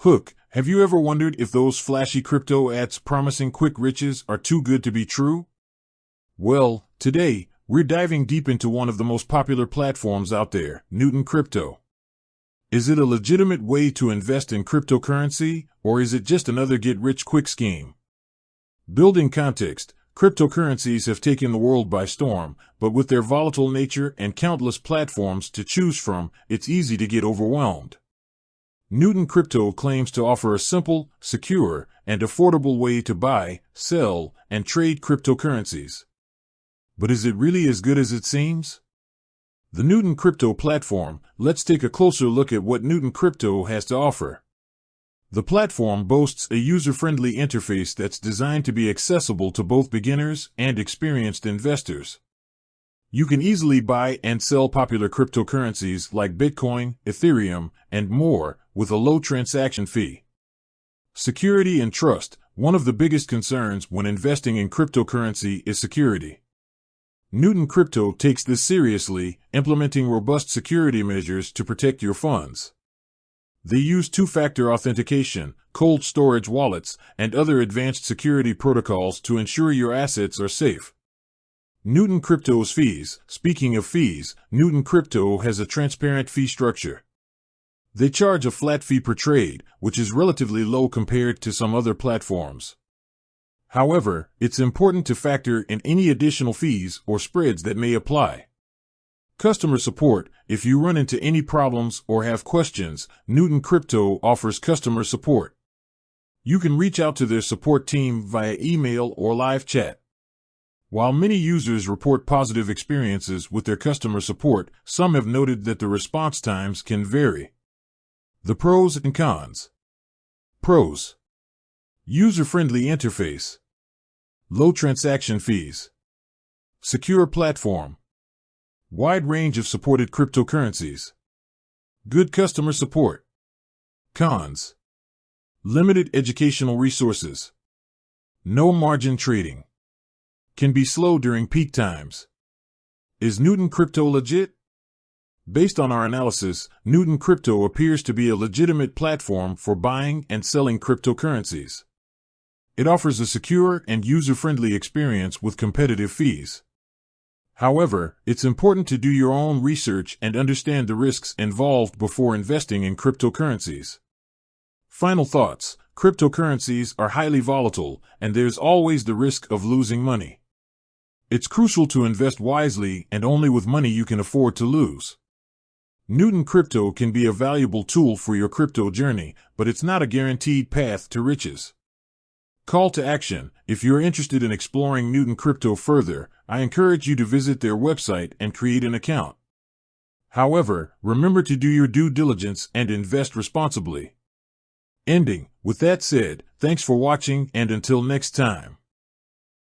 Hook, have you ever wondered if those flashy crypto ads promising quick riches are too good to be true? Well, today, we're diving deep into one of the most popular platforms out there, Newton Crypto. Is it a legitimate way to invest in cryptocurrency, or is it just another get-rich-quick scheme? Building context, cryptocurrencies have taken the world by storm, but with their volatile nature and countless platforms to choose from, it's easy to get overwhelmed. Newton Crypto claims to offer a simple, secure, and affordable way to buy, sell, and trade cryptocurrencies. But is it really as good as it seems? The Newton Crypto platform, let's take a closer look at what Newton Crypto has to offer. The platform boasts a user-friendly interface that's designed to be accessible to both beginners and experienced investors. You can easily buy and sell popular cryptocurrencies like Bitcoin, Ethereum, and more, with a low transaction fee. Security and trust. One of the biggest concerns when investing in cryptocurrency is security. Newton Crypto takes this seriously, implementing robust security measures to protect your funds. They use two-factor authentication, cold storage wallets, and other advanced security protocols to ensure your assets are safe. Newton Crypto's fees. Speaking of fees, Newton Crypto has a transparent fee structure. They charge a flat fee per trade, which is relatively low compared to some other platforms. However, it's important to factor in any additional fees or spreads that may apply. Customer support. If you run into any problems or have questions, Newton Crypto offers customer support. You can reach out to their support team via email or live chat. While many users report positive experiences with their customer support, some have noted that the response times can vary. The pros and cons. Pros: user-friendly interface, low transaction fees, secure platform, wide range of supported cryptocurrencies, good customer support. Cons: limited educational resources, no margin trading, can be slow during peak times. Is Newton Crypto legit? Based on our analysis, Newton Crypto appears to be a legitimate platform for buying and selling cryptocurrencies. It offers a secure and user-friendly experience with competitive fees. However, it's important to do your own research and understand the risks involved before investing in cryptocurrencies. Final thoughts: cryptocurrencies are highly volatile, and there's always the risk of losing money. It's crucial to invest wisely and only with money you can afford to lose. Newton Crypto can be a valuable tool for your crypto journey, but it's not a guaranteed path to riches. Call to action: if you're interested in exploring Newton Crypto further, I encourage you to visit their website and create an account. However, remember to do your due diligence and invest responsibly. Ending. With that said, thanks for watching, and until next time.